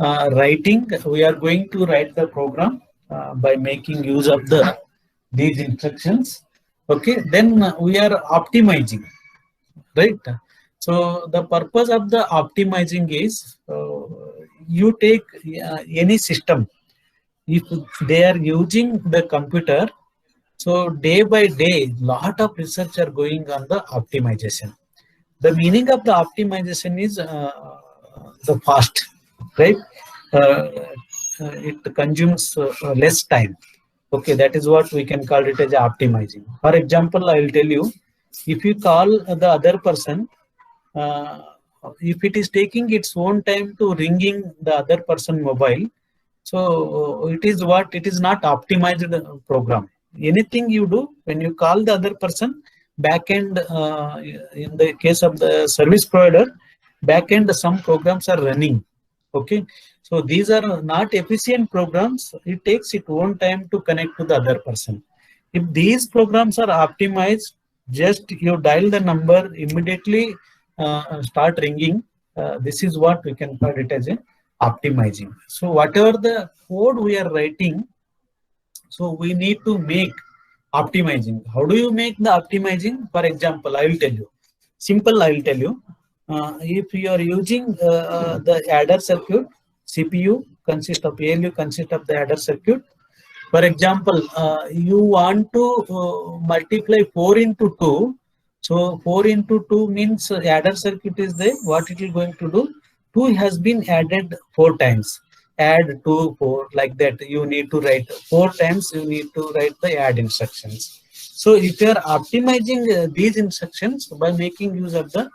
writing, we are going to write the program by making use of these instructions. Okay, then we are optimizing, right? So the purpose of the optimizing is you take any system, if they are using the computer, so day by day lot of research are going on the optimization. The meaning of the optimization is the fast, right? It consumes less time. Okay, that is what we can call it as optimizing. For example, I will tell you, if you call the other person, uh, if it is taking its own time to ringing the other person mobile, so it is what, it is not optimized program. Anything you do when you call the other person, backend, in the case of the service provider, backend some programs are running. Okay, so these are not efficient programs. It takes its own time to connect to the other person. If these programs are optimized, just you dial the number, immediately start ringing. This is what we can call it as a optimizing. So whatever the code we are writing, so we need to make optimizing. How do you make the optimizing? For example, I will tell you. Simple, I will tell you. If you are using the adder circuit, CPU consists of ALU consists of the adder circuit. For example, you want to multiply 4 into 2. So 4 into 2 means adder circuit is there. What it is going to do? 2 has been added 4 times. Add 2, 4, like that. You need to write 4 times. You need to write the add instructions. So if you are optimizing these instructions by making use of the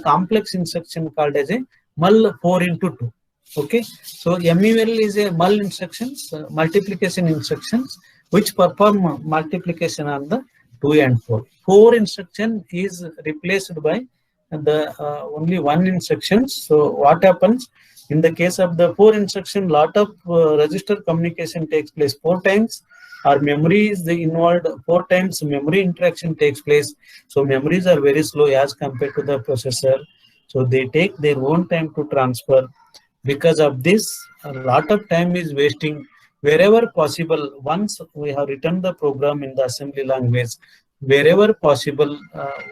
complex instruction called as a mul 4 into 2. Okay, so MUL is a mul instructions, multiplication instructions, which perform multiplication on the 2 and 4. 4 instruction is replaced by the only one instruction. So what happens in the case of the 4 instruction? Lot of register communication takes place 4 times. Our memory is the involved 4 times. Memory interaction takes place. So memories are very slow as compared to the processor. So they take their own time to transfer. Because of this, a lot of time is wasting. Wherever possible, once we have written the program in the assembly language, wherever possible,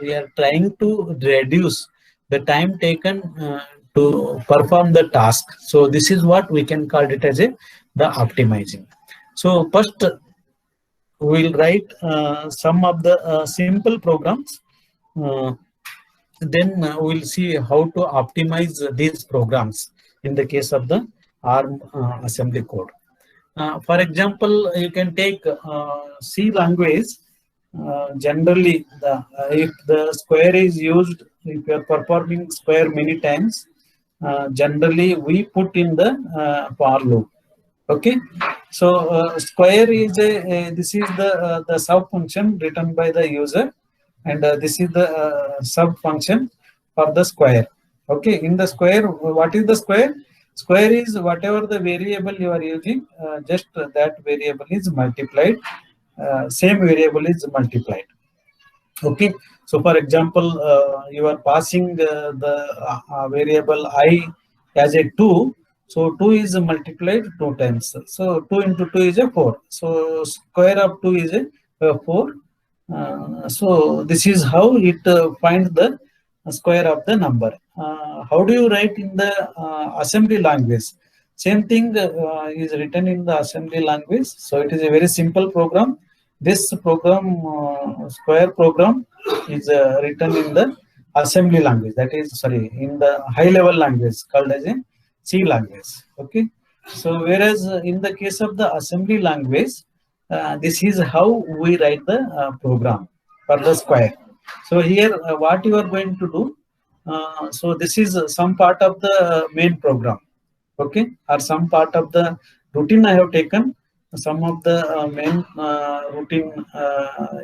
we are trying to reduce the time taken to perform the task. So this is what we can call it as the optimizing. So first we'll write some of the simple programs. Then we'll see how to optimize these programs in the case of the ARM assembly code. For example, you can take C language. Generally, if the square is used, if you are performing square many times, generally we put in the for loop. Okay, so square is this is the sub function written by the user, and this is the sub function for the square. Okay, in the square, what is the square? Square is whatever the variable you are using, just that variable is multiplied. Same variable is multiplied. Okay, so for example, you are passing the variable I as a 2. So 2 is multiplied 2 times. So 2 into 2 is a 4. So square of 2 is a 4. So this is how it finds the square of the number. How do you write in the assembly language? Same thing is written in the assembly language. So it is a very simple program. This program, square program, is written in the assembly language. That is, sorry, in the high level language called as a C language. Okay. So whereas in the case of the assembly language, this is how we write the program for the square. So here, what you are going to do? So this is some part of the main program. Okay, or some part of the routine I have taken. Some of the main routine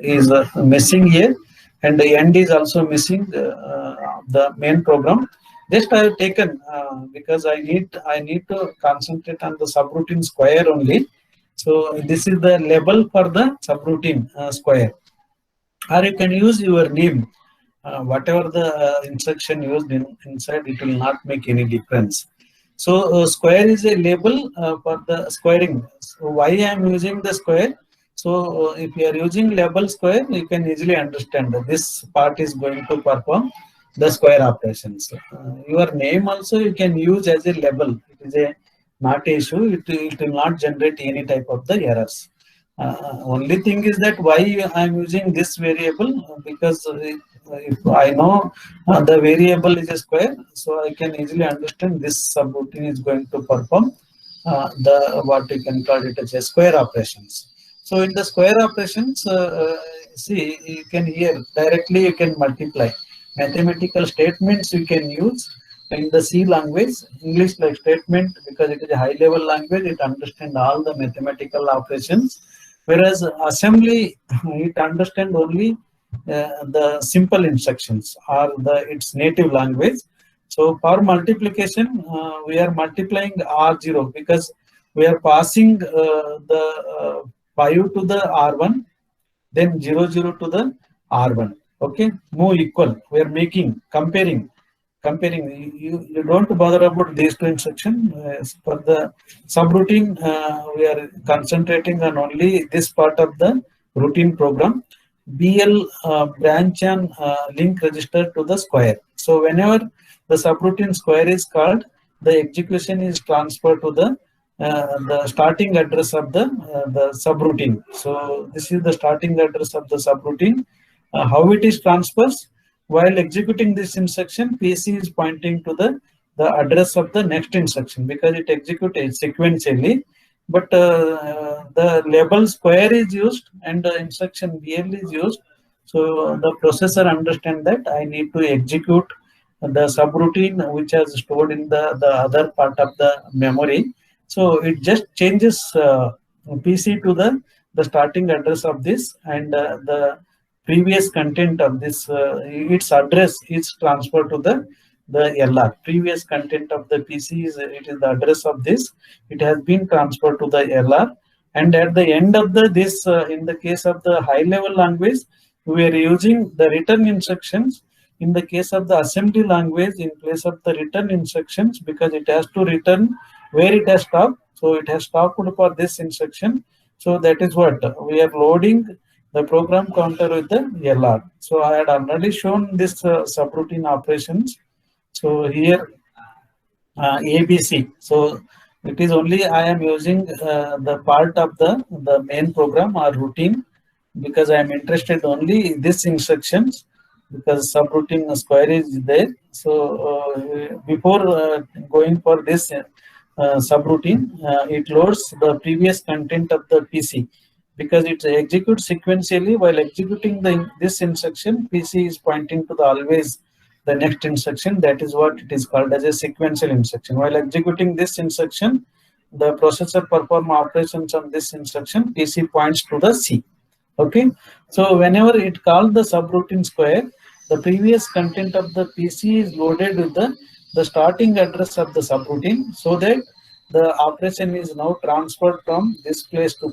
is missing here, and the end is also missing the main program. Just I have taken because I need to concentrate on the subroutine square only. So this is the label for the subroutine square, or you can use your name. Whatever the instruction used inside, it will not make any difference. So square is a label for the squaring. So why I am using the square? So if you are using label square, you can easily understand that this part is going to perform the square operations. Your name also you can use as a label. It is a not issue. It will not generate any type of the errors. Only thing is that why I am using this variable, because if I know the variable is a square, so I can easily understand this subroutine is going to perform the what you can call it as a square operations. So in the square operations, see, you can here directly you can multiply mathematical statements you can use in the C language. English like statement, because it is a high level language, it understands all the mathematical operations, whereas assembly it understand only the simple instructions or the its native language. So for multiplication, we are multiplying R0 because we are passing the 5 to the R1, then 0 to the R1. Okay, move equal. We are making comparing. You don't bother about these two instructions. For the subroutine, we are concentrating on only this part of the routine program. BL branch and link register to the square. So whenever the subroutine square is called, the execution is transferred to the starting address of the subroutine. So this is the starting address of the subroutine. How it is transfers? While executing this instruction, PC is pointing to the address of the next instruction because it executes sequentially. But the label square is used and the instruction BL is used. So the processor understands that I need to execute the subroutine which is stored in the other part of the memory. So it just changes PC to the starting address of this, and the previous content of this its address is transferred to the LR. Previous content of the PC is it is the address of this. It has been transferred to the LR, and at the end of the this in the case of the high level language, we are using the return instructions. In the case of the assembly language, in place of the return instructions, because it has to return where it has stopped. So it has stopped for this instruction. So that is what we are loading the program counter with the LR. So I had already shown this subroutine operations. So here ABC. So it is only I am using the part of the main program or routine because I am interested only this instructions because subroutine square is there. So before going for this subroutine, it loads the previous content of the PC because it executes sequentially. While executing this instruction, PC is pointing to the always the next instruction. That is what it is called as a sequential instruction. While executing this instruction, the processor perform operations on this instruction. PC points to the C. Okay, so whenever it calls the subroutine square, the previous content of the PC is loaded with the starting address of the subroutine, so that the operation is now transferred from this place to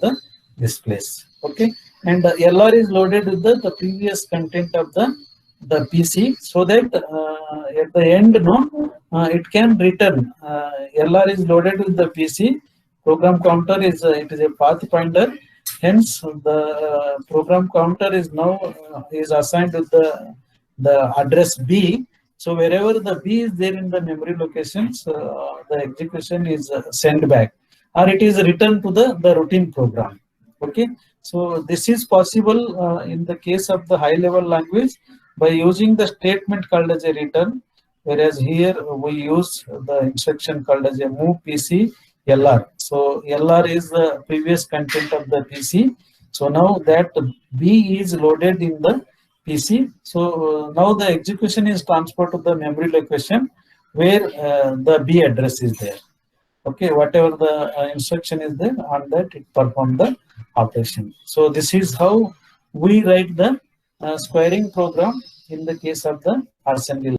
this place. Okay, and the LR is loaded with the previous content of the PC, so that at the end, it can return. LR is loaded with the PC. Program counter is it is a path pointer. Hence, the program counter is now is assigned with the address B. So wherever the B is there in the memory locations, the execution is sent back, or it is returned to the routine program. Okay, so this is possible in the case of the high level language by using the statement called as a return, whereas here we use the instruction called as a move PC LR. So LR is the previous content of the PC. So now that B is loaded in the PC. So now the execution is transferred to the memory location where the B address is there. Okay, whatever the instruction is there, on that it perform the operation. So this is how we write the squaring program in the case of the assembly.